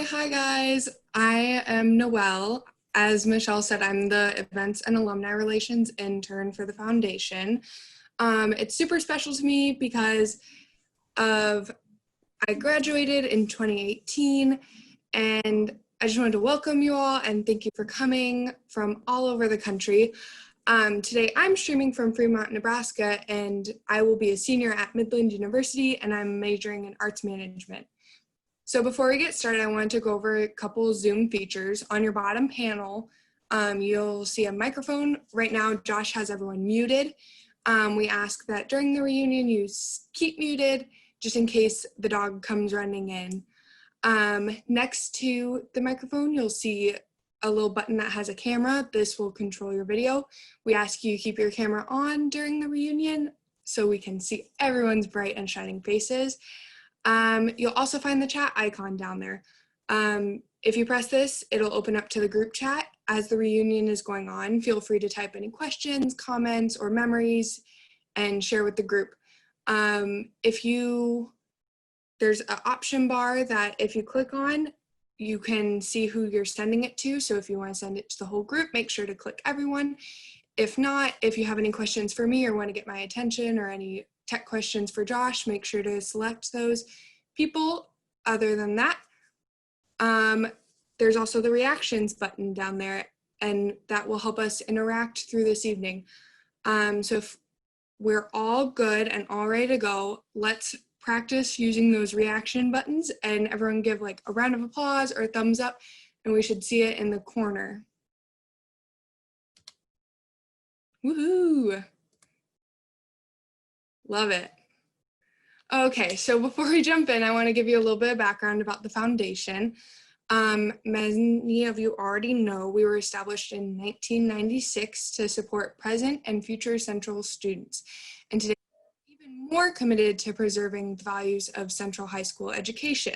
Hi guys, I am Noelle. As Michelle said, I'm the Events and Alumni Relations intern for the foundation. It's super special to me because of I graduated in 2018, and I just wanted to welcome you all and thank you for coming from all over the country. Today I'm streaming from Fremont, Nebraska, and I will be a senior at Midland University, and I'm majoring in arts management. So before we get started, I wanted to go over a couple Zoom features. On your bottom panel, you'll see a microphone. Right now, Josh has everyone muted. We ask that during the reunion, you keep muted just in case the dog comes running in. Next to the microphone, you'll see a little button that has a camera. This will control your video. We ask you keep your camera on during the reunion so we can see everyone's bright and shining faces. You'll also find the chat icon down there. If you press this, it'll open up to the group chat. As the reunion is going on, feel free to type any questions, comments, or memories and share with the group. There's an option bar that if you click on, you can see who you're sending it to. So if you want to send it to the whole group, make sure to click everyone. If not, if you have any questions for me or want to get my attention or any tech questions for Josh, make sure to select those people. Other than that, there's also the reactions button down there, and that will help us interact through this evening. So if we're all good and all ready to go, let's practice using those reaction buttons, and everyone give like a round of applause or a thumbs up, and we should see it in the corner. Woohoo! Love it. Okay, so before we jump in, I want to give you a little bit of background about the foundation. Many of you already know we were established in 1996 to support present and future Central students. And today, we're even more committed to preserving the values of Central High School education.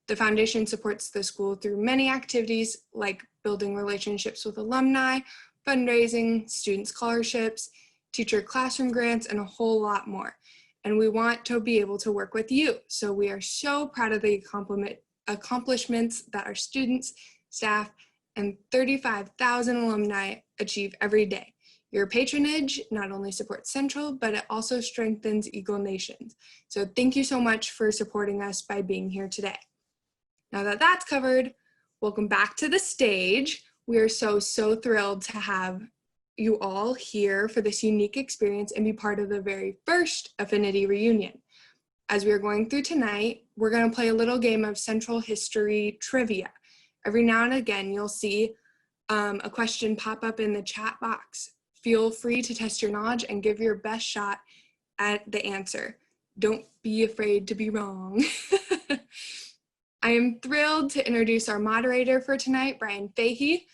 The foundation supports the school through many activities like building relationships with alumni, fundraising, student scholarships, teacher classroom grants, and a whole lot more. And we want to be able to work with you. So we are so proud of the accomplishments that our students, staff, and 35,000 alumni achieve every day. Your patronage not only supports Central, but it also strengthens Eagle Nations. So thank you so much for supporting us by being here today. Now that that's covered, welcome back to the stage. We are so thrilled to have you all here for this unique experience and be part of the very first Affinity reunion. As we are going through tonight, we're going to play a little game of Central History trivia. Every now and again, you'll see a question pop up in the chat box. Feel free to test your knowledge and give your best shot at the answer. Don't be afraid to be wrong. I am thrilled to introduce our moderator for tonight, Brian Fahey.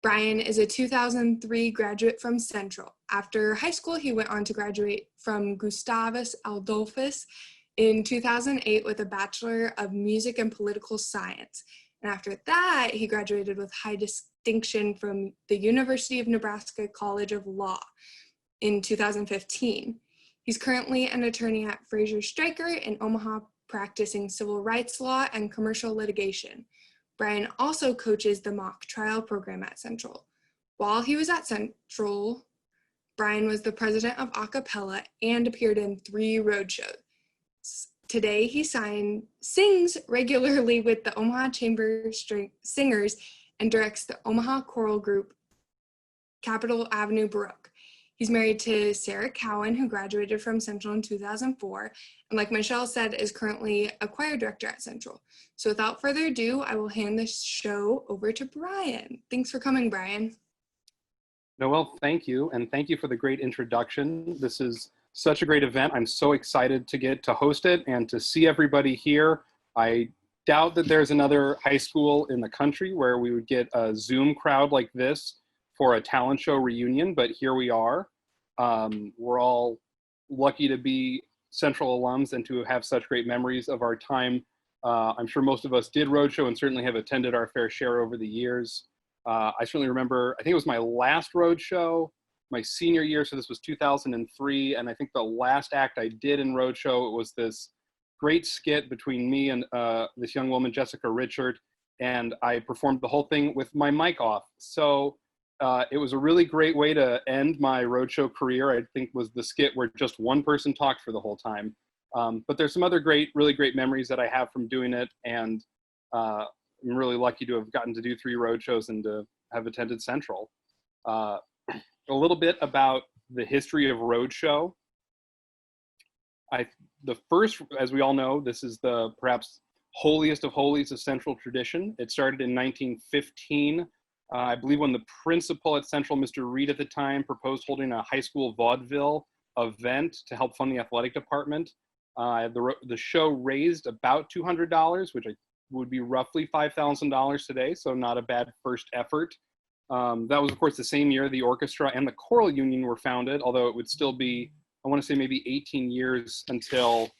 Brian is a 2003 graduate from Central. After high school, he went on to graduate from Gustavus Adolphus in 2008 with a Bachelor of Music and Political Science. And after that, he graduated with high distinction from the University of Nebraska College of Law in 2015. He's currently an attorney at Fraser Stryker in Omaha, practicing civil rights law and commercial litigation. Brian also coaches the mock trial program at Central. While he was at Central, Brian was the president of Acapella and appeared in 3 roadshows. Today, he sings regularly with the Omaha Chamber Singers and directs the Omaha choral group Capitol Avenue Baroque. He's married to Sarah Cowan, who graduated from Central in 2004, and like Michelle said, is currently a choir director at Central. So without further ado, I will hand this show over to Brian. Thanks for coming, Brian. Noelle, thank you, and thank you for the great introduction. This is such a great event. I'm so excited to get to host it and to see everybody here. I doubt that there's another high school in the country where we would get a Zoom crowd like this for a talent show reunion, but here we are. We're all lucky to be Central alums and to have such great memories of our time. I'm sure most of us did Roadshow and certainly have attended our fair share over the years. I certainly remember, I think it was my last Roadshow, my senior year, so this was 2003, and I think the last act I did in Roadshow, it was this great skit between me and this young woman, Jessica Richard, and I performed the whole thing with my mic off. So it was a really great way to end my roadshow career. I think was the skit where just one person talked for the whole time. But there's some other really great memories that I have from doing it, and I'm really lucky to have gotten to do 3 roadshows and to have attended Central. A little bit about the history of roadshow. The first, as we all know, this is the perhaps holiest of holies of Central tradition. It started in 1915. I believe when the principal at Central, Mr. Reed at the time, proposed holding a high school vaudeville event to help fund the athletic department. The show raised about $200, which would be roughly $5,000 today, so not a bad first effort. That was, of course, the same year the orchestra and the choral union were founded, although it would still be, I want to say, maybe 18 years until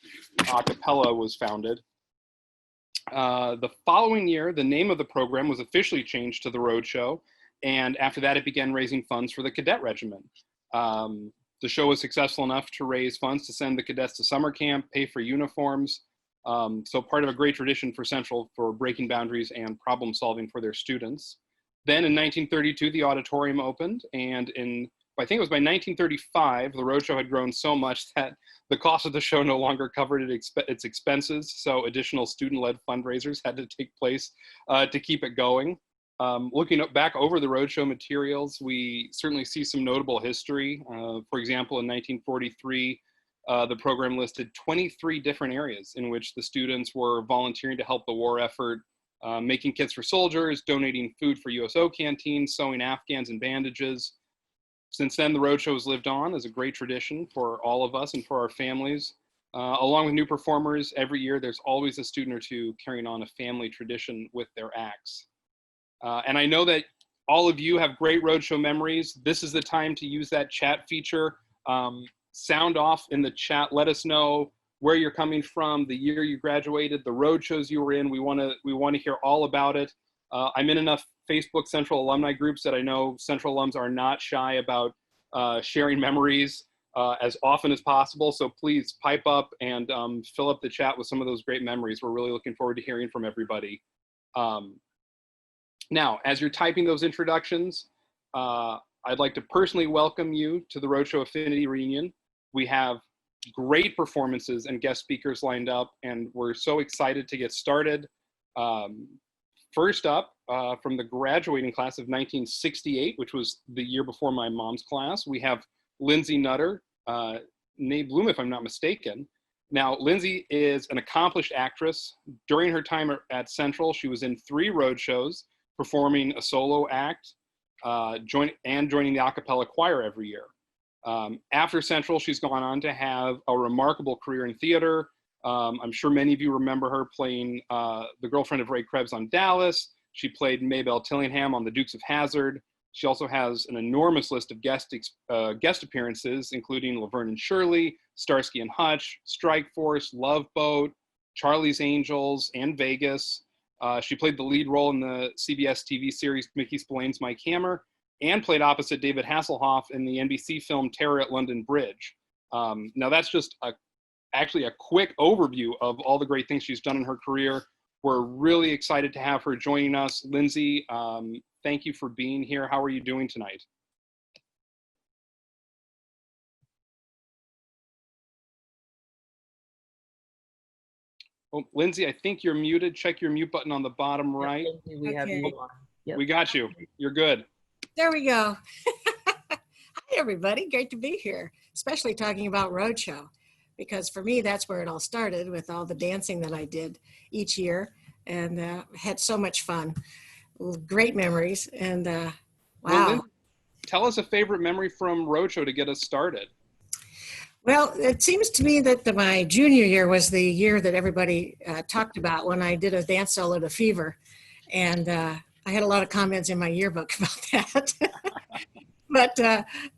a cappella was founded. The following year, the name of the program was officially changed to the Roadshow, and after that, it began raising funds for the cadet regiment. The show was successful enough to raise funds to send the cadets to summer camp, pay for uniforms, so part of a great tradition for Central for breaking boundaries and problem solving for their students. Then in 1932, the auditorium opened, and I think it was by 1935, the Roadshow had grown so much that the cost of the show no longer covered its expenses, so additional student-led fundraisers had to take place to keep it going. Looking back over the Roadshow materials, we certainly see some notable history. For example, in 1943, the program listed 23 different areas in which the students were volunteering to help the war effort, making kits for soldiers, donating food for USO canteens, sewing Afghans and bandages. Since then, the Roadshow has lived on as a great tradition for all of us and for our families. Along with new performers, every year there's always a student or two carrying on a family tradition with their acts. And I know that all of you have great Roadshow memories. This is the time to use that chat feature. Sound off in the chat. Let us know where you're coming from, the year you graduated, the roadshows you were in. We want to hear all about it. I'm in enough Facebook Central alumni groups that I know Central alums are not shy about sharing memories as often as possible. So please pipe up and fill up the chat with some of those great memories. We're really looking forward to hearing from everybody. Now, as you're typing those introductions, I'd like to personally welcome you to the Roadshow Affinity Reunion. We have great performances and guest speakers lined up, and we're so excited to get started. First up, from the graduating class of 1968, which was the year before my mom's class, we have Lindsay Nutter, née Bloom, if I'm not mistaken. Now, Lindsay is an accomplished actress. During her time at Central, she was in 3 roadshows, performing a solo act, joining the a cappella choir every year. After Central, she's gone on to have a remarkable career in theater. I'm sure many of you remember her playing the girlfriend of Ray Krebs on Dallas. She played Maybelle Tillingham on The Dukes of Hazzard. She also has an enormous list of guest appearances, including Laverne and Shirley, Starsky and Hutch, Strike Force, Love Boat, Charlie's Angels, and Vegas. She played the lead role in the CBS TV series Mickey Spillane's Mike Hammer, and played opposite David Hasselhoff in the NBC film Terror at London Bridge. Now that's just actually a quick overview of all the great things she's done in her career. We're really excited to have her joining us. Lindsay, thank you for being here. How are you doing tonight? Oh, Lindsay, I think you're muted. Check your mute button on the bottom right. We have you on. Yep. We got you. You're good. There we go. Hi, everybody. Great to be here, especially talking about Roadshow, because for me, that's where it all started with all the dancing that I did each year, and had so much fun. Great memories. And wow. Well, Lindsay, tell us a favorite memory from Roadshow to get us started. Well, it seems to me that my junior year was the year that everybody talked about when I did a dance solo to Fever. And I had a lot of comments in my yearbook about that. But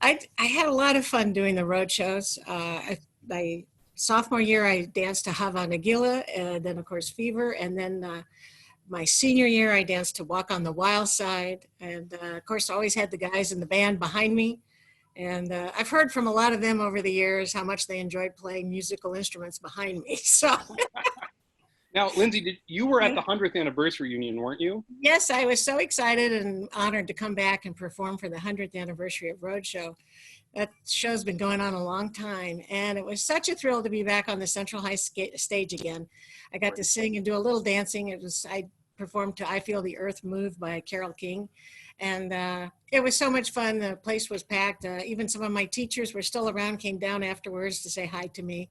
I had a lot of fun doing the road shows. My sophomore year, I danced to Hava Nagila, and then, of course, Fever. And then my senior year, I danced to Walk on the Wild Side. And, of course, always had the guys in the band behind me. And I've heard from a lot of them over the years how much they enjoyed playing musical instruments behind me. So Now, Lindsay, you were at the 100th anniversary reunion, weren't you? Yes, I was so excited and honored to come back and perform for the 100th anniversary of Roadshow. That show's been going on a long time, and it was such a thrill to be back on the Central High stage again. I got to sing and do a little dancing. I performed to "I Feel the Earth Move" by Carole King, and it was so much fun. The place was packed. Even some of my teachers were still around, came down afterwards to say hi to me.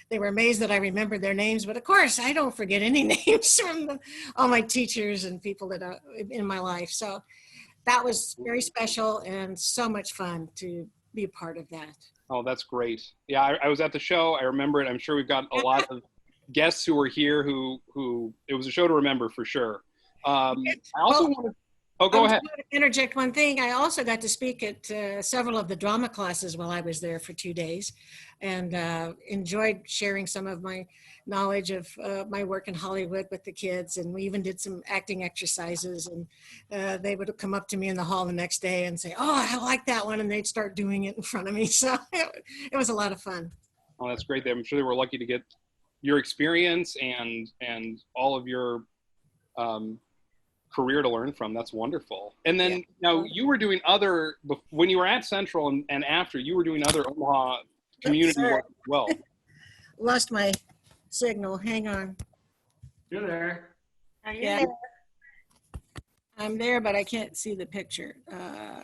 They were amazed that I remembered their names, but of course I don't forget any names from all my teachers and people that are in my life. So that was very special and so much fun to be a part of that. Oh, that's great. Yeah, I was at the show. I remember it. I'm sure we've got a lot of guests who were here who it was a show to remember for sure. I also wanted, oh, go ahead. To interject one thing. I also got to speak at several of the drama classes while I was there for 2 days, and enjoyed sharing some of my knowledge of my work in Hollywood with the kids. And we even did some acting exercises, and they would come up to me in the hall the next day and say, "Oh, I like that one," and they'd start doing it in front of me. So it was a lot of fun. Oh, that's great. I'm sure they were lucky to get your experience and all of your career to learn from. That's wonderful. And then now you were doing when you were at Central and after, you were doing other Omaha community work as well. Lost my signal. Hang on. You're there. Are you there? I'm there, but I can't see the picture.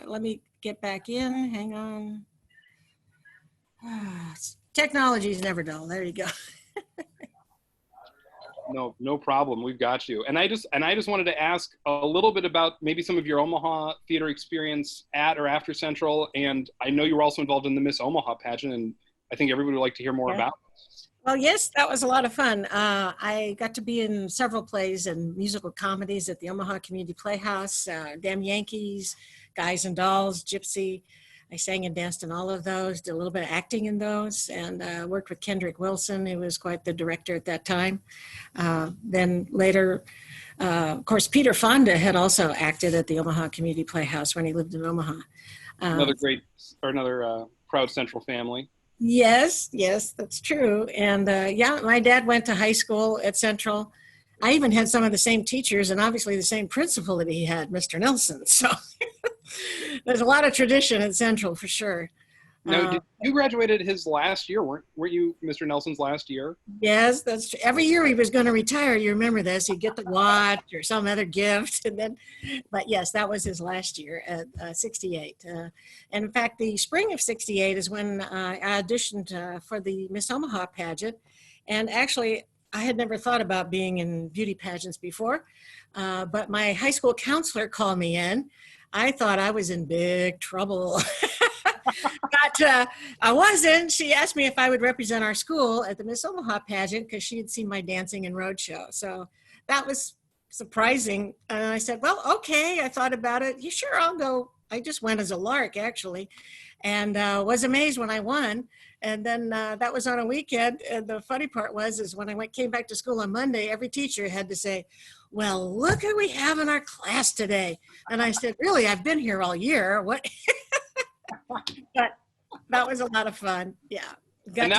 Let me get back in. Hang on. Technology is never dull. There you go. No problem. We've got you. And I just wanted to ask a little bit about maybe some of your Omaha theater experience at or after Central. And I know you were also involved in the Miss Omaha pageant, and I think everybody would like to hear more about it. Well, yes, that was a lot of fun. I got to be in several plays and musical comedies at the Omaha Community Playhouse, Damn Yankees, Guys and Dolls, Gypsy. I sang and danced in all of those, did a little bit of acting in those, and worked with Kendrick Wilson, who was quite the director at that time. Then later, of course, Peter Fonda had also acted at the Omaha Community Playhouse when he lived in Omaha. Another proud Central family. Yes, that's true. And yeah, my dad went to high school at Central. I even had some of the same teachers and obviously the same principal that he had, Mr. Nelson. So there's a lot of tradition at Central for sure. No, you graduated his last year, weren't you Mr. Nelson's last year? Yes, that's true. Every year he was going to retire. You remember this? He'd get the watch or some other gift. But yes, that was his last year at 68. And in fact, the spring of 68 is when I auditioned for the Miss Omaha pageant. And actually, I had never thought about being in beauty pageants before, but my high school counselor called me in. I thought I was in big trouble. But I wasn't. She asked me if I would represent our school at the Miss Omaha pageant because she had seen my dancing in Roadshow. So that was surprising. And I said, well, okay. I thought about it. Yeah, sure, I'll go. I just went as a lark, actually, and was amazed when I won. And then that was on a weekend. And the funny part is when I came back to school on Monday, every teacher had to say, well, look who we have in our class today. And I said, really, I've been here all year. What? But that was a lot of fun. Yeah. And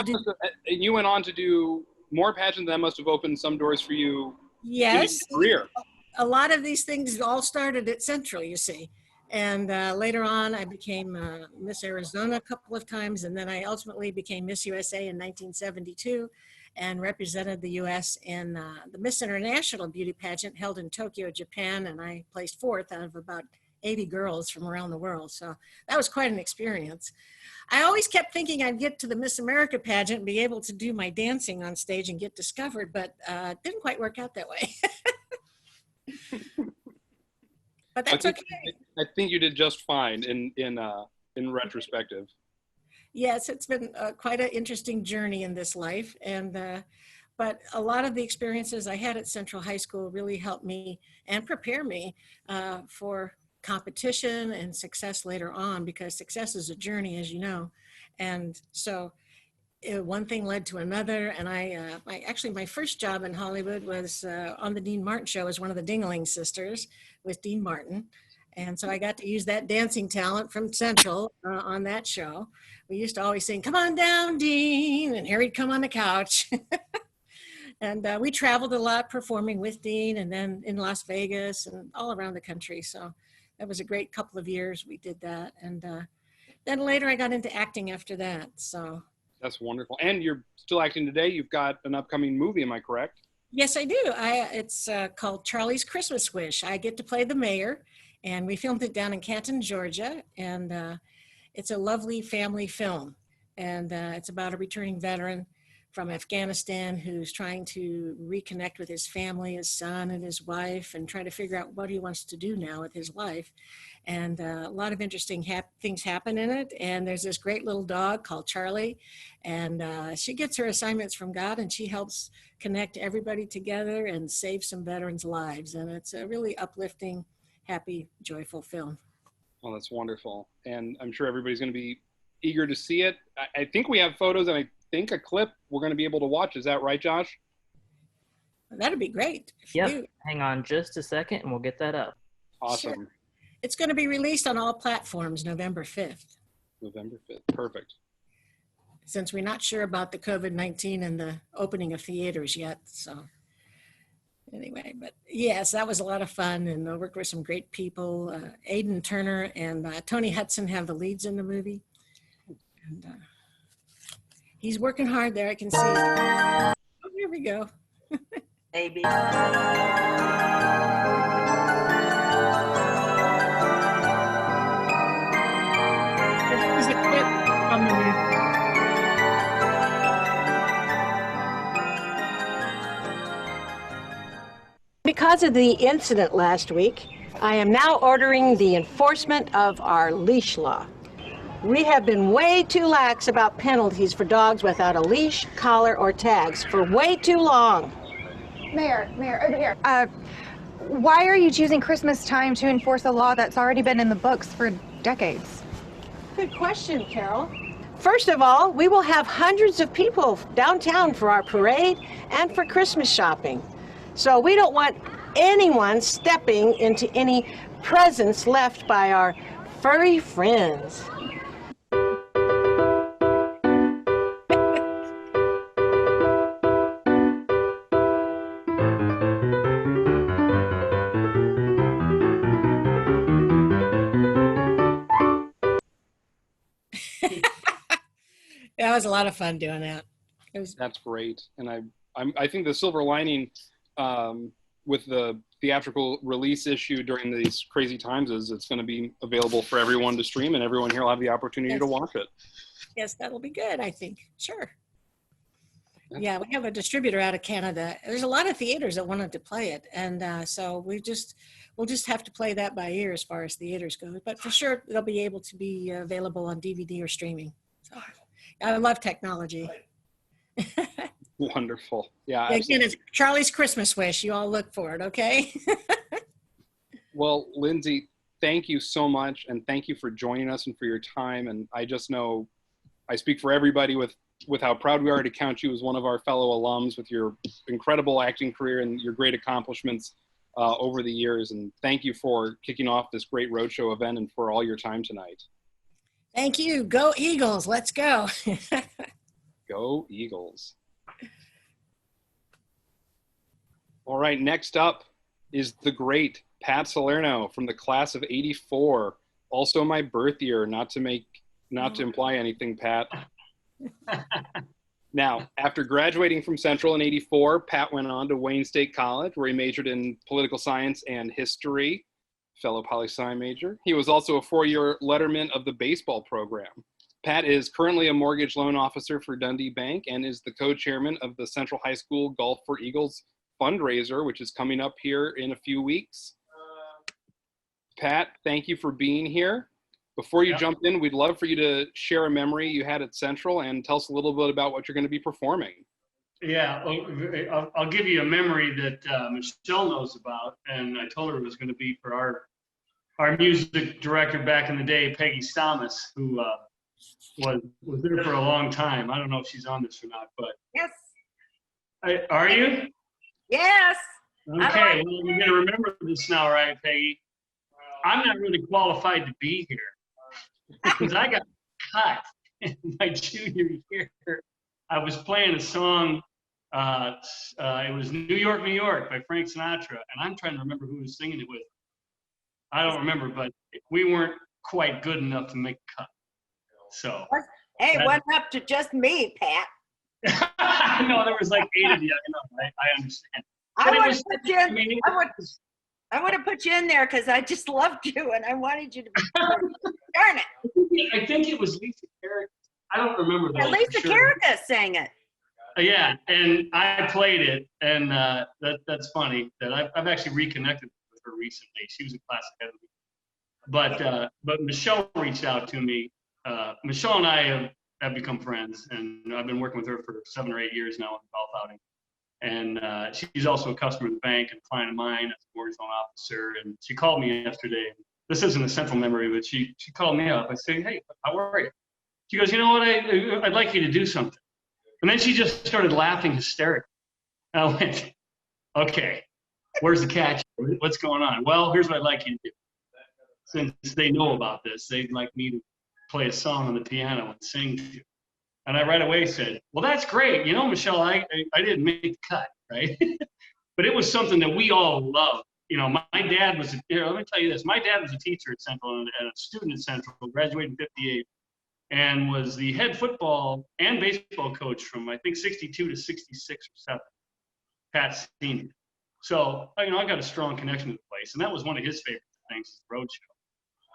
you went on to do more pageants. That must have opened some doors for you. Yes. In your career. A lot of these things all started at Central, you see. And later on, I became Miss Arizona a couple of times. And then I ultimately became Miss USA in 1972 and represented the U.S. in the Miss International Beauty Pageant held in Tokyo, Japan. And I placed 4th out of about 80 girls from around the world. So that was quite an experience. I always kept thinking I'd get to the Miss America pageant and be able to do my dancing on stage and get discovered, but it didn't quite work out that way. But that's okay. I think you did just fine in retrospective. Yes, it's been quite an interesting journey in this life. And but a lot of the experiences I had at Central High School really helped me and prepare me for competition and success later on, because success is a journey, as you know. And so one thing led to another. And my first job in Hollywood was on the Dean Martin show as one of the Dingaling sisters with Dean Martin. And so I got to use that dancing talent from Central on that show. We used to always sing, come on down, Dean, and here he'd come on the couch. And we traveled a lot performing with Dean and then in Las Vegas and all around the country. So that was a great couple of years we did that. And then later I got into acting after that. So That's wonderful. And you're still acting today. You've got an upcoming movie, am I correct? yes, I do. It's called Charlie's Christmas Wish. I get to play the mayor, and we filmed it down in Canton, Georgia. And it's a lovely family film. And it's about a returning veteran from Afghanistan who's trying to reconnect with his family, his son and his wife, and trying to figure out what he wants to do now with his life. And a lot of interesting things happen in it. And there's this great little dog called Charlie, and she gets her assignments from God, and she helps connect everybody together and save some veterans' lives. And it's a really uplifting, happy, joyful film. Oh, that's wonderful. And I'm sure everybody's going to be eager to see it. I think we have photos and I think a clip we're going to be able to watch. Is that right, Josh? That'd be great. If you Yep. do. Hang on just a second and we'll get that up. Awesome. Sure. It's going to be released on all platforms November 5th. November 5th. Perfect. Since we're not sure about the COVID-19 and the opening of theaters yet. So anyway, but yes, that was a lot of fun, and I worked with some great people. Aidan Turner and Tony Hudson have the leads in the movie. And he's working hard there, I can see. Oh, here we go. Maybe. This is a clip from the movie. Because of the incident last week, I am now ordering the enforcement of our leash law. We have been way too lax about penalties for dogs without a leash, collar, or tags for way too long. Mayor, over here. Why are you choosing Christmas time to enforce a law that's already been in the books for decades? Good question, Carol. First of all, we will have hundreds of people downtown for our parade and for Christmas shopping. So we don't want anyone stepping into any presents left by our furry friends. That was a lot of fun doing that. It was. That's great. And I think the silver lining with the theatrical release issue during these crazy times is it's going to be available for everyone to stream, and everyone here will have the opportunity to watch it. Yes, that'll be good, I think. Sure. Yeah, we have a distributor out of Canada. There's a lot of theaters that wanted to play it. And so we'll just have to play that by ear as far as theaters go. But for sure, it'll be able to be available on DVD or streaming. So I love technology. Wonderful. Yeah. Again, it's Charlie's Christmas Wish. You all look for it, okay? Well, Lindsay, thank you so much. And thank you for joining us and for your time. And I just know I speak for everybody with how proud we are to count you as one of our fellow alums with your incredible acting career and your great accomplishments over the years. And thank you for kicking off this great Roadshow event and for all your time tonight. Thank you. Go Eagles. Let's go. Go Eagles. All right, next up is the great Pat Salerno from the class of '84. Also my birth year, not to imply anything, Pat. Now, after graduating from Central in '84, Pat went on to Wayne State College, where he majored in political science and history, fellow poli-sci major. He was also a 4-year letterman of the baseball program. Pat is currently a mortgage loan officer for Dundee Bank and is the co-chairman of the Central High School Golf for Eagles fundraiser, which is coming up here in a few weeks. Pat, thank you for being here. Before you jump in, we'd love for you to share a memory you had at Central and tell us a little bit about what you're going to be performing. Yeah, well, I'll give you a memory that Michelle knows about, and I told her it was going to be for our music director back in the day, Peggy Stamas, who was there for a long time. I don't know if she's on this or not, but Yes. Are you? Yes. Okay, well, you're going to remember this now, right, Peggy? I'm not really qualified to be here because I got cut in my junior year. I was playing a song It was New York, New York by Frank Sinatra. And I'm trying to remember who was singing it with. I don't remember, but we weren't quite good enough to make the cut. So. Hey, it wasn't up to just me, Pat. No, there was like 8 of you. I understand. I But it would was- have put you in. I mean, I would have put you in there because I just loved you and I wanted you to be. Darn it! I think it was Lisa Carrick. I don't remember though. At least the for sure. Carrica sang it. Yeah, and I played it, and that's funny that I've actually reconnected with her recently. She was a class ahead of me. But Michelle reached out to me. Michelle and I have become friends, and I've been working with her for 7 or 8 years now on the golf outing. And she's also a customer of the bank and a client of mine as a mortgage loan officer. And she called me yesterday. This isn't a central memory, but she called me up. I said, "Hey, how are you?" She goes, "You know what? I'd like you to do something." And then she just started laughing hysterically. I went, "Okay, where's the catch? What's going on?" "Well, here's what I'd like you to do. Since they know about this, they'd like me to play a song on the piano and sing to you." And I right away said, "Well, that's great. You know, Michelle, I didn't make the cut, right?" But it was something that we all loved. You know, my dad was, let me tell you this. My dad was a teacher at Central and a student at Central, graduated in '58, and was the head football and baseball coach from, I think, '62 to '66 or '7, Pat Senior. So, I got a strong connection to the place, and that was one of his favorite things, Roadshow.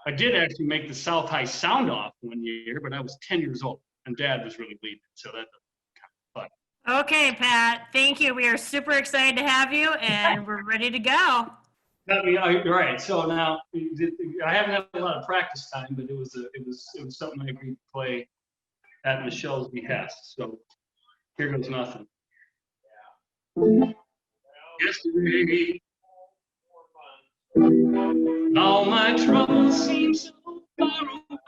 I did actually make the South High Sound Off one year, but I was 10 years old, and Dad was really leading, so that kind of fun. Okay, Pat, thank you. We are super excited to have you, and we're ready to go. Right. So now I haven't had a lot of practice time, but it was something I agreed to play at Michelle's behest. So here goes nothing. Yesterday, all my troubles seem so far away.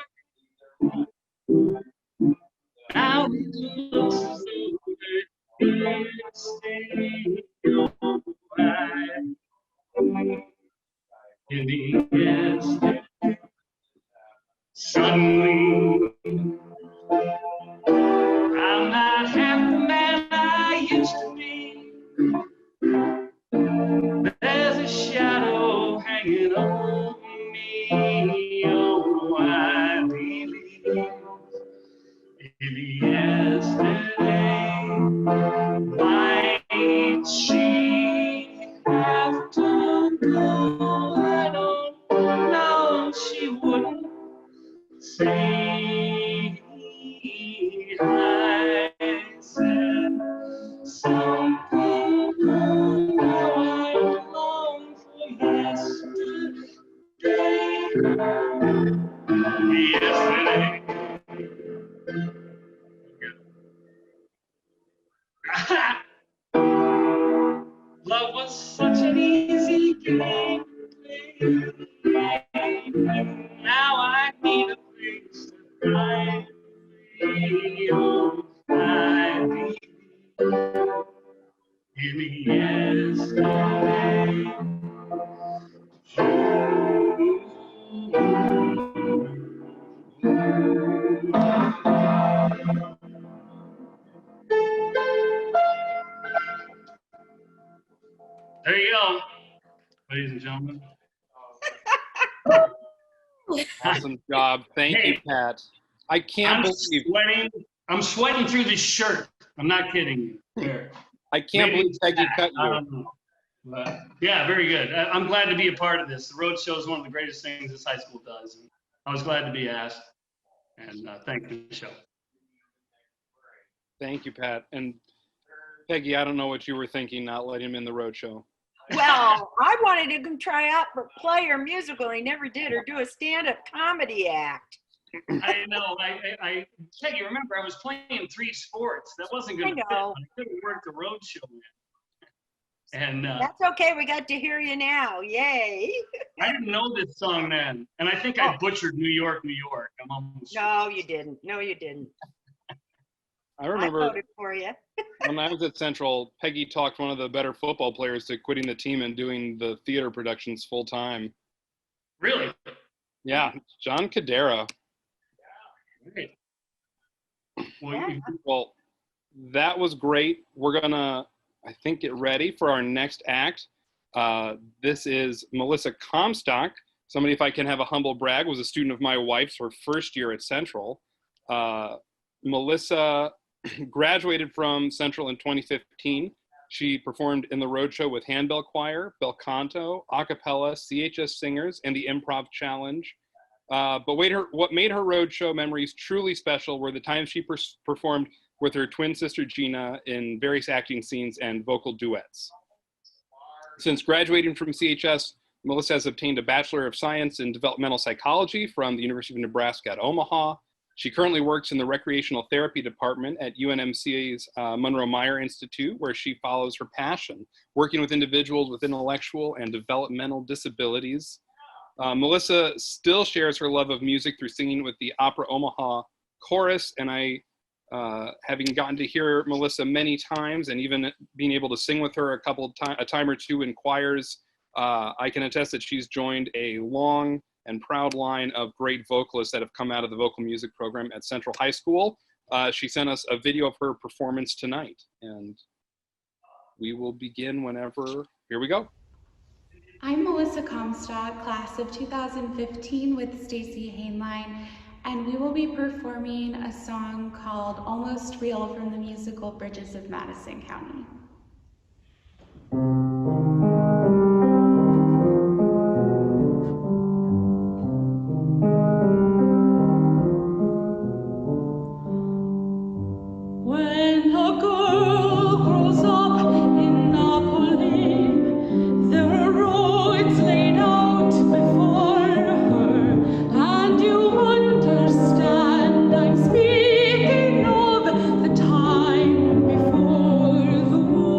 Now it looks as though they're staying away. In the yesterday, suddenly, I'm not half the man I used to be. There's a shadow hanging on me. Oh, I believe in the yesterday. Might she have to go? I don't know. She wouldn't say I said something. Now I long for yesterday. Yesterday. Love was such an easy game to play. Now I need a place to find me. Oh, I believe in the yesterday. There you go, ladies and gentlemen. Awesome job. Thank you, Pat. I can't believe I'm sweating through this shirt. I'm not kidding you. There. I can't believe Peggy cut you. But yeah, very good. I'm glad to be a part of this. The Roadshow is one of the greatest things this high school does. And I was glad to be asked. And thank you, Michelle. Thank you, Pat. And Peggy, I don't know what you were thinking not letting him in the Roadshow. Well, I wanted him to try out for play or musical. He never did, or do a stand-up comedy act. I know. I Peggy, remember, I was playing 3 sports. That wasn't going to fit. I couldn't work the Roadshow in. And that's okay. We got to hear you now. Yay! I didn't know this song then, and I think I butchered New York, New York. I'm almost. No, you didn't. No, you didn't. I remember I voted for you. when I was at Central, Peggy talked one of the better football players to quitting the team and doing the theater productions full time. Really? Yeah, John Cadera. Right. Well, that was great. We're gonna, I think, get ready for our next act. This is Melissa Comstock. Somebody, if I can have a humble brag, was a student of my wife's her first year at Central. Melissa graduated from Central in 2015. She performed in the Roadshow with Handbell Choir, Bel Canto, a cappella, CHS Singers, and the Improv Challenge. But what made her Roadshow memories truly special were the times she performed with her twin sister Gina in various acting scenes and vocal duets. Since graduating from CHS, Melissa has obtained a Bachelor of Science in Developmental Psychology from the University of Nebraska at Omaha. She currently works in the Recreational Therapy Department at UNMCA's Monroe Meyer Institute, where she follows her passion, working with individuals with intellectual and developmental disabilities. Melissa still shares her love of music through singing with the Opera Omaha Chorus, and having gotten to hear Melissa many times and even being able to sing with her a time or two in choirs, I can attest that she's joined a long and proud line of great vocalists that have come out of the vocal music program at Central High School. She sent us a video of her performance tonight, and we will begin whenever. Here we go. I'm Melissa Comstock, class of 2015 with Stacy Hainline, and we will be performing a song called Almost Real from the musical Bridges of Madison County. When a girl grows up in Napoli, there are roads laid out before her, and you understand I'm speaking of the time before the war.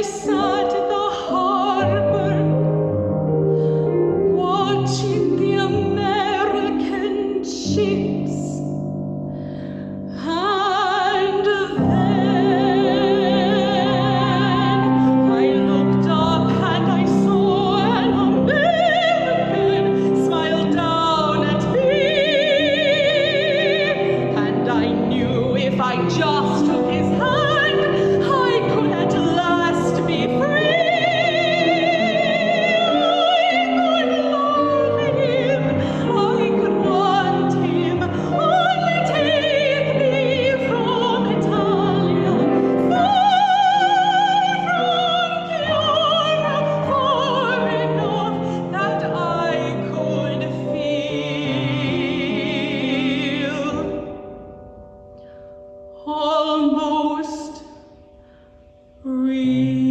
sat at the harbor watching the American ships, and then I looked up and I saw an American smile down at me, and I knew if I just took his hand, I could at last be free. I could want him, only take me from Italia, far from Chiara, far enough that I could feel almost real.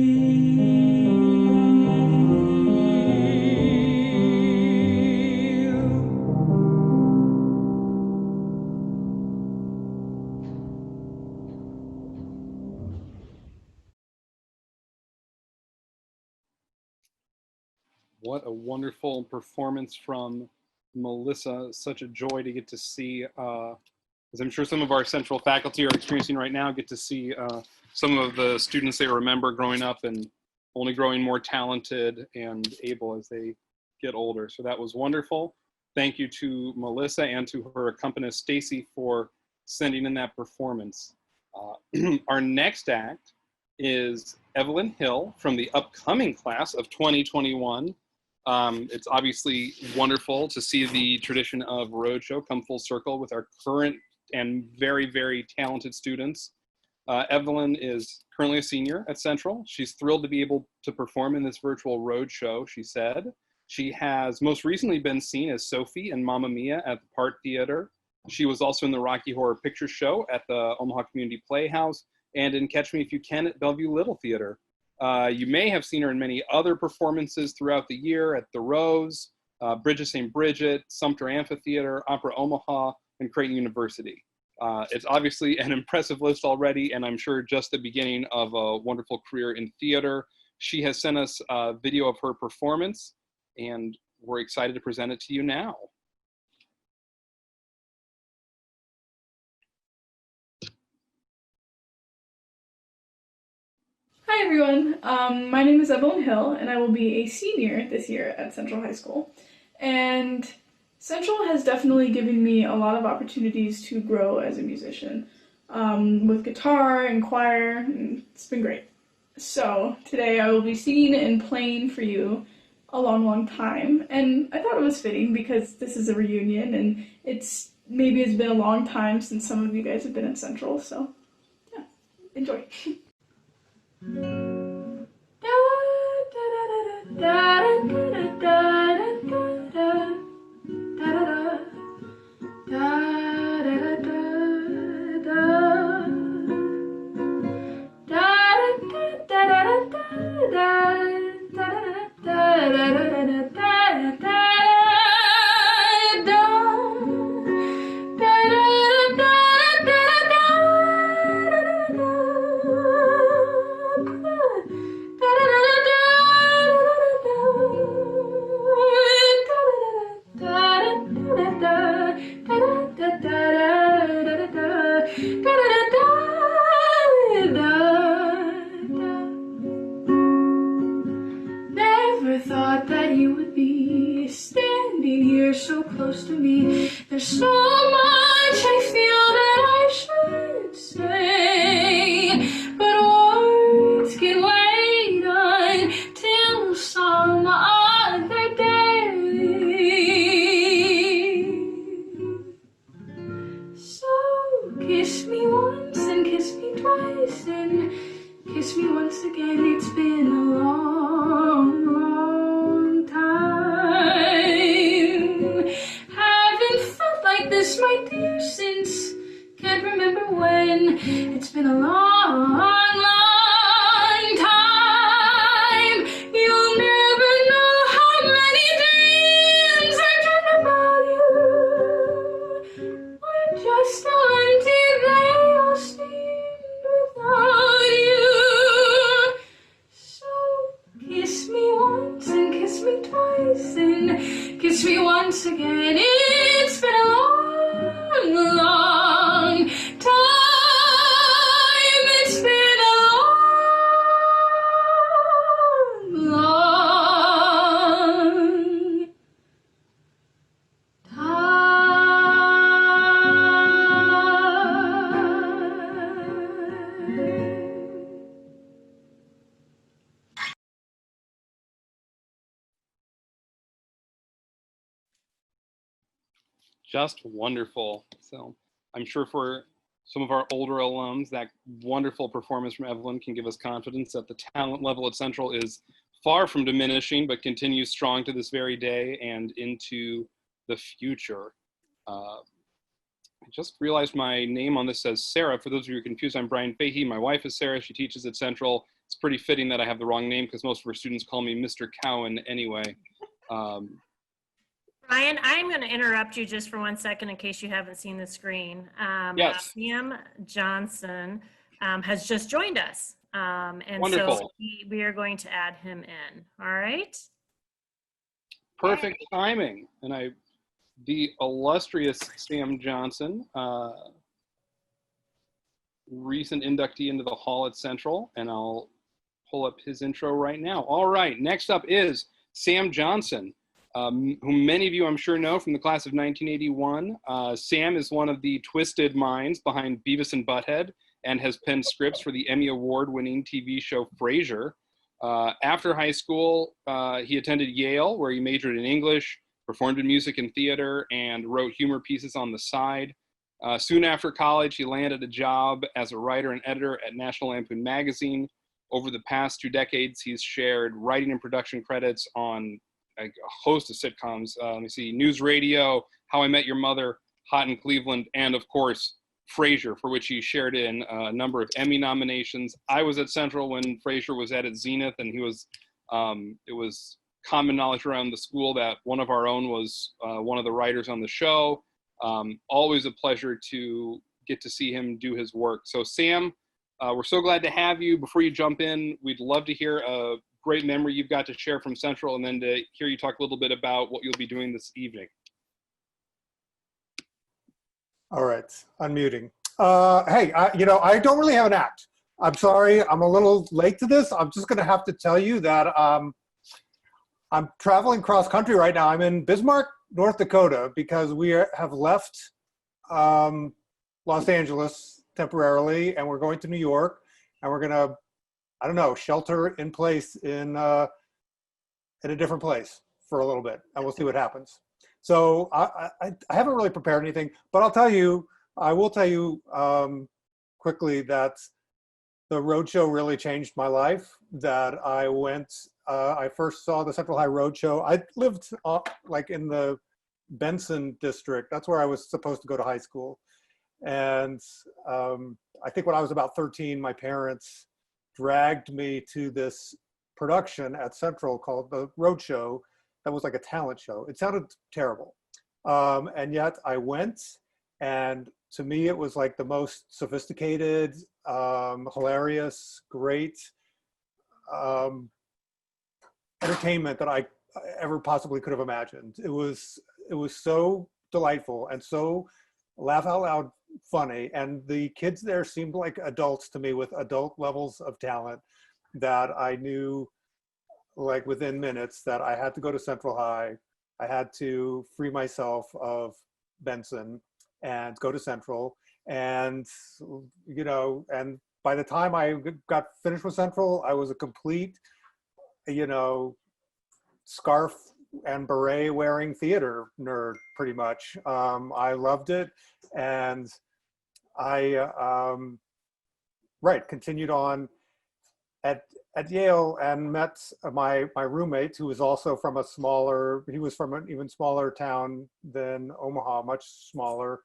What a wonderful performance from Melissa. Such a joy to get to see, as I'm sure some of our central faculty are experiencing right now, get to see some of the students they remember growing up and only growing more talented and able as they get older. So that was wonderful. Thank you to Melissa and to her accompanist, Stacy, for sending in that performance. Our next act is Evelyn Hill from the upcoming class of 2021. It's obviously wonderful to see the tradition of Roadshow come full circle with our current and very, very talented students. Evelyn is currently a senior at Central. She's thrilled to be able to perform in this virtual Roadshow, she said. She has most recently been seen as Sophie in Mamma Mia at the Part Theater. She was also in the Rocky Horror Picture Show at the Omaha Community Playhouse and in Catch Me If You Can at Bellevue Little Theater. You may have seen her in many other performances throughout the year at the Rose, Bridge of St. Bridget, Sumter Amphitheater, Opera Omaha, and Creighton University. It's obviously an impressive list already, and I'm sure just the beginning of a wonderful career in theater. She has sent us a video of her performance, and we're excited to present it to you now. Hi everyone, my name is Evelyn Hill and I will be a senior this year at Central High School. And Central has definitely given me a lot of opportunities to grow as a musician with guitar and choir, and it's been great. So today I will be singing and playing for you a long, long time, and I thought it was fitting because this is a reunion and it's been a long time since some of you guys have been at Central, so yeah, enjoy. Never thought that you would be standing here so close to me. There's so much I feel that I should say, but words can wait until some other day. So kiss me once and kiss me twice and kiss me once again. It's been a long, long time. Haven't felt like this, my dear, since can't remember when. It's been a long, long time. You'll never know how many dreams I dreamt about you. We're just empty, they all seemed without you. Just wonderful. So I'm sure for some of our older alums, that wonderful performance from Evelyn can give us confidence that the talent level at Central is far from diminishing, but continues strong to this very day and into the future. I just realized my name on this says Sarah. For those of you who are confused, I'm Brian Fahey. My wife is Sarah. She teaches at Central. It's pretty fitting that I have the wrong name because most of her students call me Mr. Cowan anyway. Brian, I'm going to interrupt you just for 1 second in case you haven't seen the screen. Yes. Sam Johnson has just joined us. And Wonderful. so we are going to add him in. All right. Perfect timing. And the illustrious Sam Johnson, recent inductee into the hall at Central, and I'll pull up his intro right now. All right, next up is Sam Johnson, who many of you I'm sure know from the class of 1981. Sam is one of the twisted minds behind Beavis and Butthead and has penned scripts for the Emmy Award-winning TV show Frasier. After high school, he attended Yale, where he majored in English, performed in music and theater, and wrote humor pieces on the side. Soon after college, he landed a job as a writer and editor at National Lampoon magazine. Over the past 2 decades, he's shared writing and production credits on a host of sitcoms. Let me see, News Radio, How I Met Your Mother, Hot in Cleveland, and of course, Frasier, for which he shared in a number of Emmy nominations. I was at Central when Frasier was at its zenith, and it was common knowledge around the school that one of our own was one of the writers on the show. Always a pleasure to get to see him do his work. So Sam, we're so glad to have you. Before you jump in, we'd love to hear a great memory you've got to share from Central, and then to hear you talk a little bit about what you'll be doing this evening. All right, unmuting. Hey, I don't really have an act. I'm sorry, I'm a little late to this. I'm just gonna have to tell you that I'm traveling cross country right now. I'm in Bismarck, North Dakota, because we have left Los Angeles temporarily, and we're going to New York, and we're gonna, I don't know, shelter in place in a different place for a little bit, and we'll see what happens. So I haven't really prepared anything, but I will tell you quickly that the Roadshow really changed my life. That I first saw the Central High Roadshow. I lived like in the Benson district. That's where I was supposed to go to high school. And I think when I was about 13, my parents dragged me to this production at Central called the Roadshow. That was like a talent show. It sounded terrible. And yet I went, and to me, it was like the most sophisticated, hilarious, great entertainment that I ever possibly could have imagined. It was so delightful and so laugh out loud funny. And the kids there seemed like adults to me, with adult levels of talent, that I knew like within minutes that I had to go to Central High. I had to free myself of Benson and go to Central. And, and by the time I got finished with Central, I was a complete, scarf and beret wearing theater nerd, pretty much. I loved it. And I, continued on at Yale and met my roommate, who was also from he was from an even smaller town than Omaha, much smaller.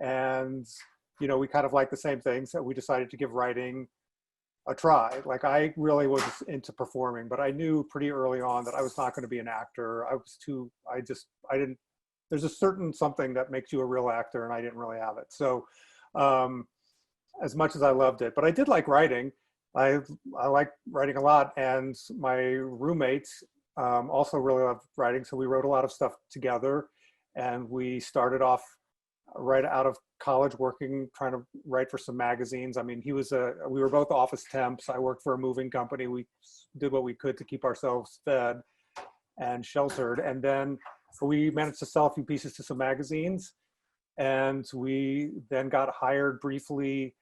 And, we kind of liked the same things, that we decided to give writing a try. Like, I really was into performing, but I knew pretty early on that I was not going to be an actor. There's a certain something that makes you a real actor, and I didn't really have it. So as much as I loved it, but I did like writing. I like writing a lot, and my roommate also really loved writing, so we wrote a lot of stuff together, and we started off right out of college trying to write for some magazines. I mean, we were both office temps. I worked for a moving company. We did what we could to keep ourselves fed and sheltered, and then we managed to sell a few pieces to some magazines, and we then got hired briefly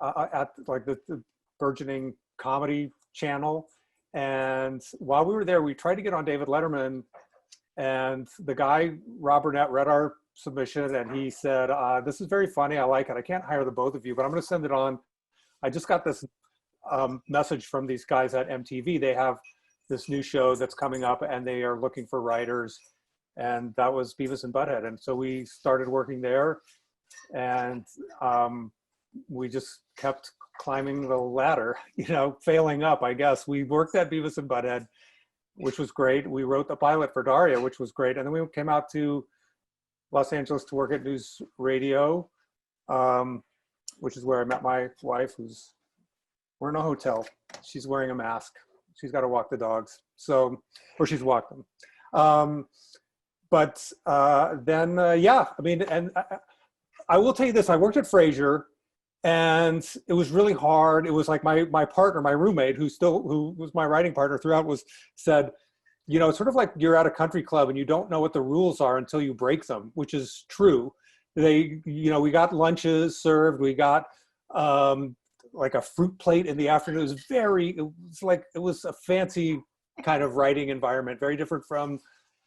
at like the burgeoning comedy channel. And while we were there, we tried to get on David Letterman, and the guy, Rob Burnett, read our submission, and he said, this is very funny. I like it. I can't hire the both of you, but I'm going to send it on. I just got this message from these guys at MTV. They have this new show that's coming up, and they are looking for writers. And that was Beavis and Butthead. And so we started working there, and we just kept climbing the ladder, you know, failing up, I guess. We worked at Beavis and Butthead, which was great. We wrote the pilot for Daria, which was great. And then we came out to Los Angeles to work at News Radio, which is where I met my wife, we're in a hotel. She's wearing a mask. She's got to walk the dogs. So, or she's walked them. Yeah, I mean, and I will tell you this, I worked at Frasier, and it was really hard. It was like my partner, my roommate, who was my writing partner throughout, said, you know, it's sort of like you're at a country club and you don't know what the rules are until you break them, which is true. We got lunches served, we got like a fruit plate in the afternoon. It was a fancy kind of writing environment, very different from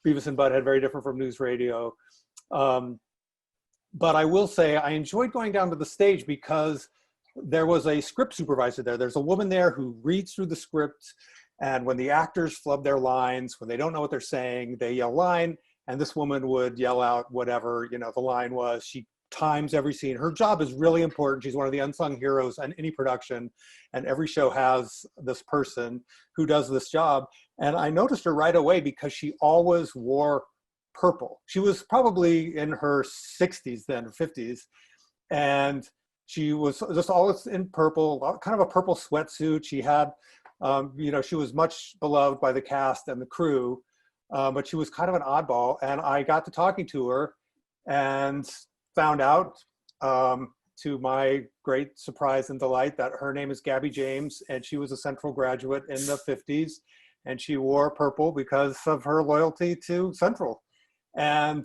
Beavis and Butthead, very different from News Radio. But I will say I enjoyed going down to the stage because there was a script supervisor there. There's a woman there who reads through the script, and when the actors flub their lines, when they don't know what they're saying, they yell line, and this woman would yell out whatever, you know, the line was. She times every scene. Her job is really important. She's one of the unsung heroes in any production, and every show has this person who does this job. And I noticed her right away because she always wore purple. She was probably in her 60s then, or 50s, and she was just always in purple, kind of a purple sweatsuit. She had, she was much beloved by the cast and the crew, but she was kind of an oddball. And I got to talking to her and found out, to my great surprise and delight, that her name is Gabby James, and she was a Central graduate in the 50s, and she wore purple because of her loyalty to Central. And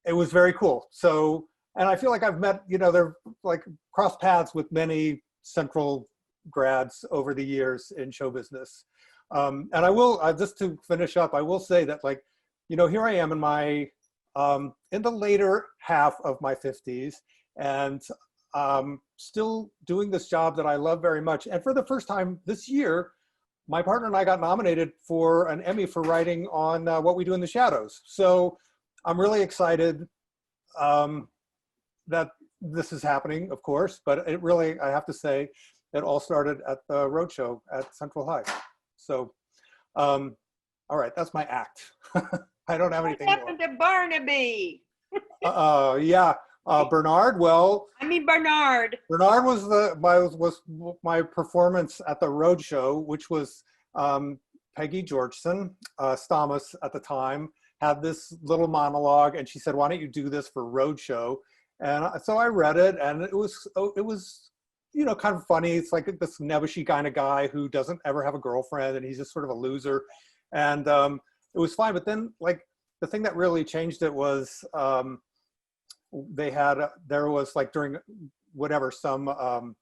it was very cool. So, and I feel like I've met, they're like crossed paths with many Central grads over the years in show business. And I will, just to finish up, I will say that, like, here I am in my, in the later half of my 50s, and still doing this job that I love very much. And for the first time this year, my partner and I got nominated for an Emmy for writing on What We Do in the Shadows. So I'm really excited that this is happening, of course, but it really, I have to say, it all started at the Roadshow at Central High. So, all right, that's my act. I don't have anything more. What happened to Barnaby? Yeah, Bernard. Well, Bernard. Bernard was my performance at the Roadshow, which was Peggy Georgeson, Stamas at the time, had this little monologue, and she said, "Why don't you do this for Roadshow?" And so I read it, and it was kind of funny. It's like this nebbishy kind of guy who doesn't ever have a girlfriend, and he's just sort of a loser, and it was fine. But then, like, the thing that really changed it was there was like during whatever, some a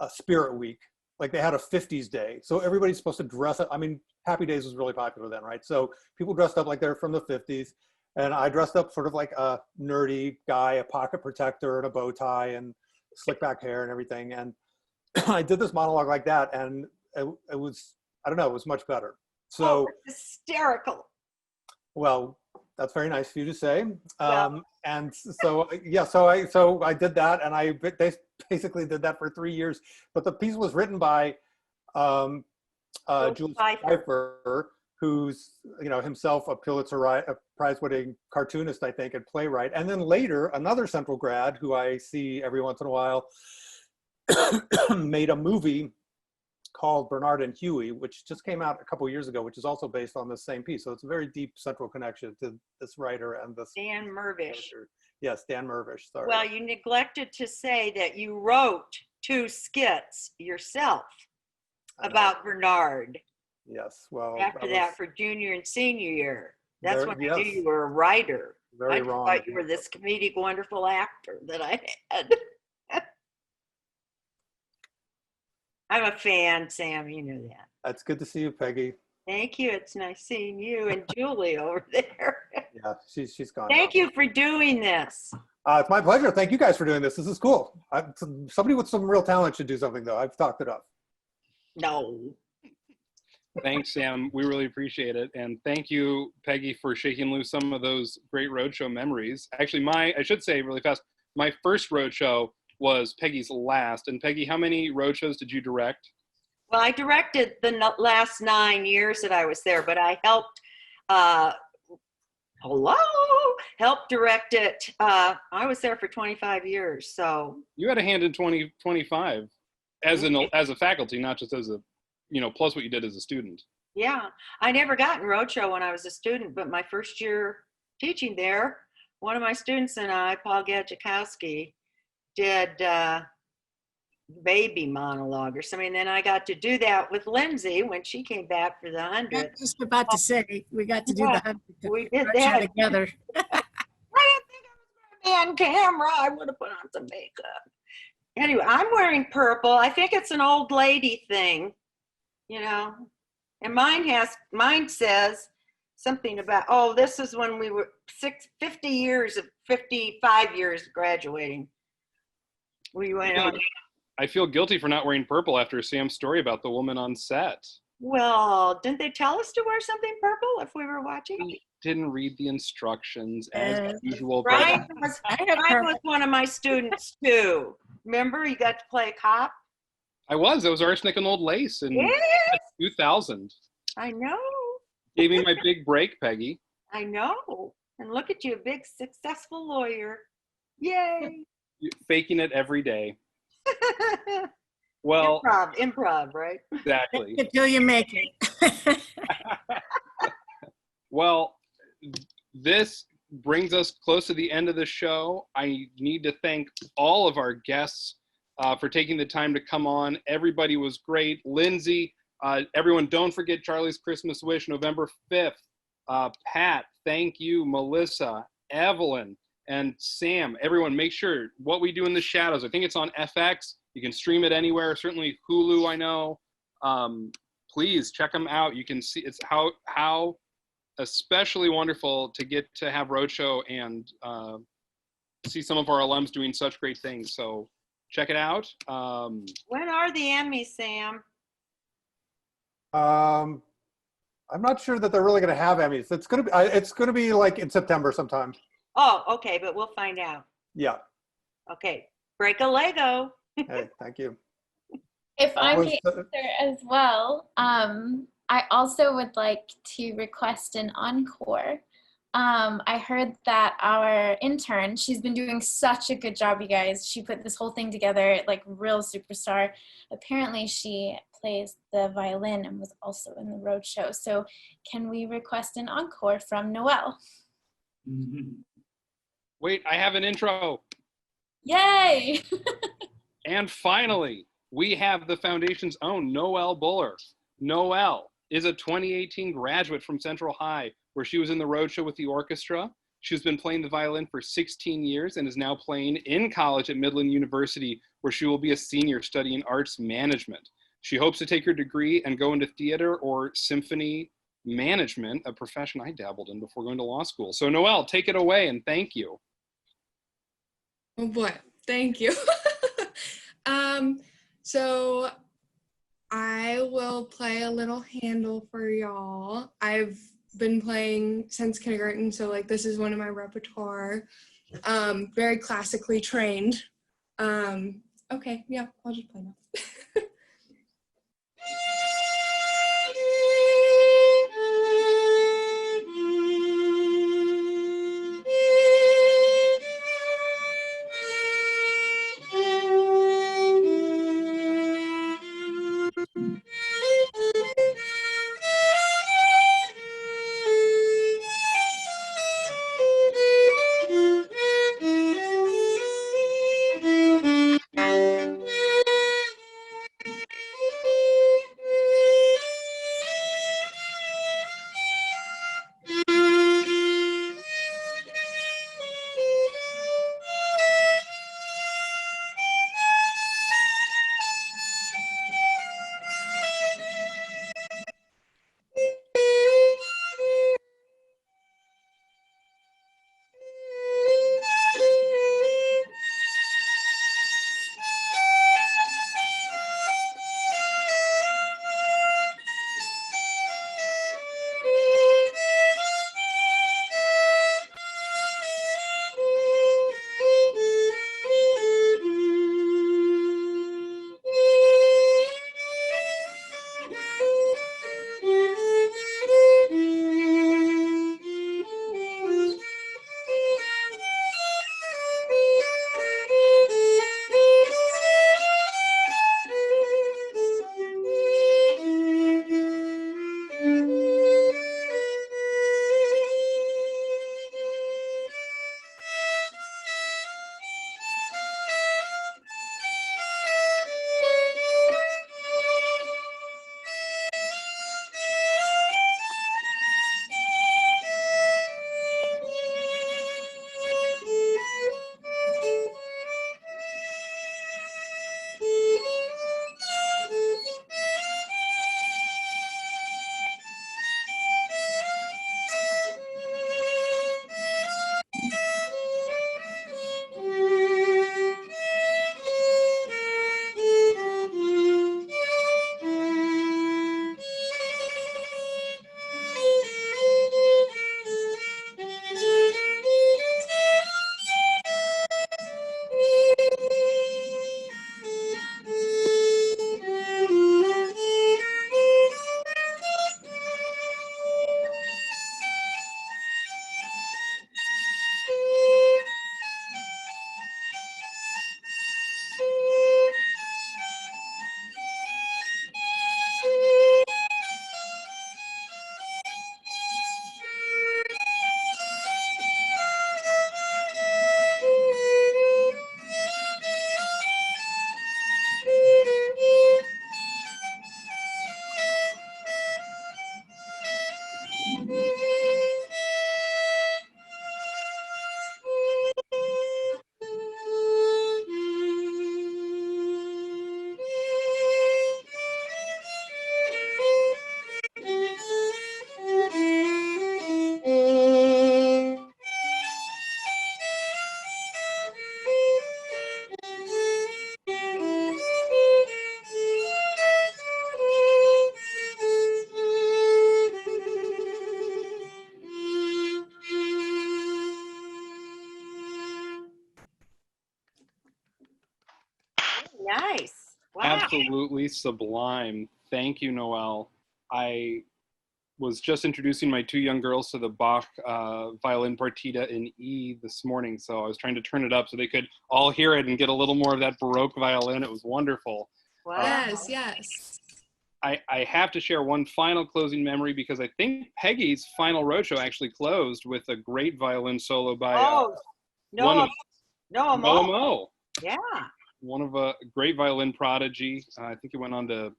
Spirit Week, like they had a 50s day. So everybody's supposed to dress up. I mean, Happy Days was really popular then, right? So people dressed up like they're from the 50s. And I dressed up sort of like a nerdy guy, a pocket protector and a bow tie and slick back hair and everything. And I did this monologue like that. And it was, I don't know, it was much better. So hysterical. Well, that's very nice for you to say. And so, yeah, so I did that, and I basically did that for 3 years. But the piece was written by Jules Pfeiffer, who's himself a Pulitzer Prize-winning cartoonist, I think, and playwright. And then later, another Central grad who I see every once in a while made a movie called Bernard and Huey, which just came out a couple of years ago, which is also based on the same piece. So it's a very deep Central connection to this writer and this Dan Mervish. Character. Yes, Dan Mervish. Sorry. Well, you neglected to say that you wrote 2 skits yourself about Bernard. Yes, well. After that for junior and senior year. That's when I knew yes. you were a writer. Very I wrong. thought you were this comedic, wonderful actor that I had. I'm a fan, Sam. You know that. That's good to see you, Peggy. Thank you. It's nice seeing you and Julie over there. Yeah, she's gone. Thank you for doing this. It's my pleasure. Thank you guys for doing this. This is cool. Somebody with some real talent should do something, though. I've talked it up. No. Thanks, Sam. We really appreciate it. And thank you, Peggy, for shaking loose some of those great roadshow memories. Actually, I should say really fast, my first roadshow was Peggy's last. And Peggy, how many roadshows did you direct? Well, I directed the last 9 years that I was there, but I helped, helped direct it. I was there for 25 years, so. You had a hand in 2025 as a faculty, not just as a, plus what you did as a student. Yeah, I never got in Roadshow when I was a student, but my first year teaching there, one of my students and I, Paul Gadzikowski, did baby monologue or something. And then I got to do that with Lindsay when she came back for the 100th. I was just about to say, we got to do the 100th. We did Roadshow that together. I didn't think I was going to be on camera. I would have put on some makeup. Anyway, I'm wearing purple. I think it's an old lady thing, and mine says something about, this is when we were 55 years of graduating. We went on. I feel guilty for not wearing purple after Sam's story about the woman on set. Well, didn't they tell us to wear something purple if we were watching? We didn't read the instructions as usual. Ryan was one of my students too. Remember, you got to play a cop? I was Arsenic and Old Lace in 2000. I know. Gave me my big break, Peggy. I know. And look at you, a big successful lawyer. Yay. Faking it every day. Well, improv, right? Exactly. Until you make it. Well, this brings us close to the end of the show. I need to thank all of our guests for taking the time to come on. Everybody was great. Lindsay, everyone, don't forget Charlie's Christmas Wish, November 5th. Pat, thank you. Melissa, Evelyn, and Sam. Everyone, make sure What We Do in the Shadows. I think it's on FX. You can stream it anywhere. Certainly Hulu, I know. Please check them out. You can see it's how especially wonderful to get to have Roadshow and see some of our alums doing such great things. So check it out. When are the Emmys, Sam? I'm not sure that they're really going to have Emmys. It's going to be like in September sometime. Oh, okay, but we'll find out. Yeah. Okay, break a Lego. Hey, thank you. If I may answer as well, I also would like to request an encore. I heard that our intern, she's been doing such a good job, you guys. She put this whole thing together, like real superstar. Apparently she plays the violin and was also in the Roadshow. So can we request an encore from Noelle? Wait, I have an intro. Yay! And finally, we have the Foundation's own Noelle Buller. Noelle is a 2018 graduate from Central High, where she was in the Roadshow with the orchestra. She's been playing the violin for 16 years and is now playing in college at Midland University, where she will be a senior studying arts management. She hopes to take her degree and go into theater or symphony management, a profession I dabbled in before going to law school. So Noelle, take it away and thank you. Oh boy, thank you. So I will play a little Handel for y'all. I've been playing since kindergarten, so like this is one of my repertoire. Very classically trained. Okay, yeah, I'll just play now. absolutely sublime. Thank you, Noelle. I was just introducing my two young girls to the Bach violin partita in E this morning, so I was trying to turn it up so they could all hear it and get a little more of that Baroque violin. It was wonderful. Wow. Yes, yes. I have to share one final closing memory because I think Peggy's final roadshow actually closed with a great violin solo by Noah Mo. Yeah. One of a great violin prodigy. I think he went on to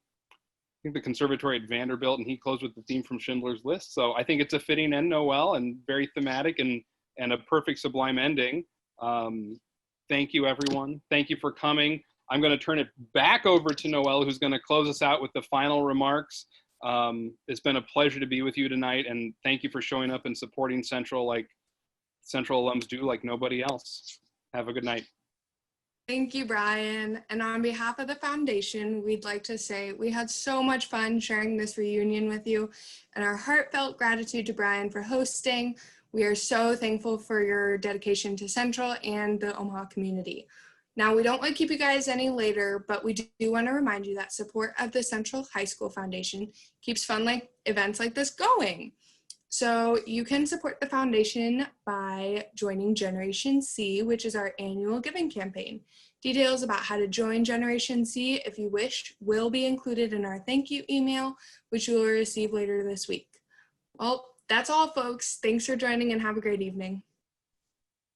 the conservatory at Vanderbilt, and he closed with the theme from Schindler's List. So I think it's a fitting end, Noelle, and very thematic and a perfect sublime ending. Thank you, everyone. Thank you for coming. I'm going to turn it back over to Noelle, who's going to close us out with the final remarks. It's been a pleasure to be with you tonight, and thank you for showing up and supporting Central like Central alums do like nobody else. Have a good night. Thank you, Brian. And on behalf of the foundation, we'd like to say we had so much fun sharing this reunion with you, and our heartfelt gratitude to Brian for hosting. We are so thankful for your dedication to Central and the Omaha community. Now, we don't want to keep you guys any later, but we do want to remind you that support of the Central High School Foundation keeps fun events like this going. So you can support the foundation by joining Generation C, which is our annual giving campaign. Details about how to join Generation C, if you wish, will be included in our thank you email, which you will receive later this week. Well, that's all, folks. Thanks for joining and have a great evening.